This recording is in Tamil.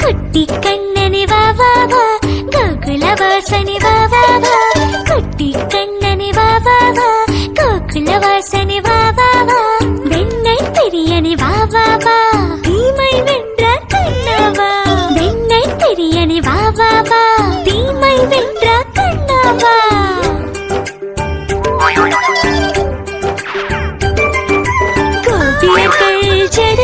குட்டி கண்ணனி வா வா வா, கோகுலவாசனி வா வா வா. குட்டி கண்ணனி வா வா வா, கோகுலவாசனி வா வா வா. வெண்ணை பெரியனி வா வா வா, தீமை வென்ற கண்ணவா. வெண்ணை பெரியனி வா வா வா, தீமை வென்ற கண்ணவா. கோபியர்கள் ஜட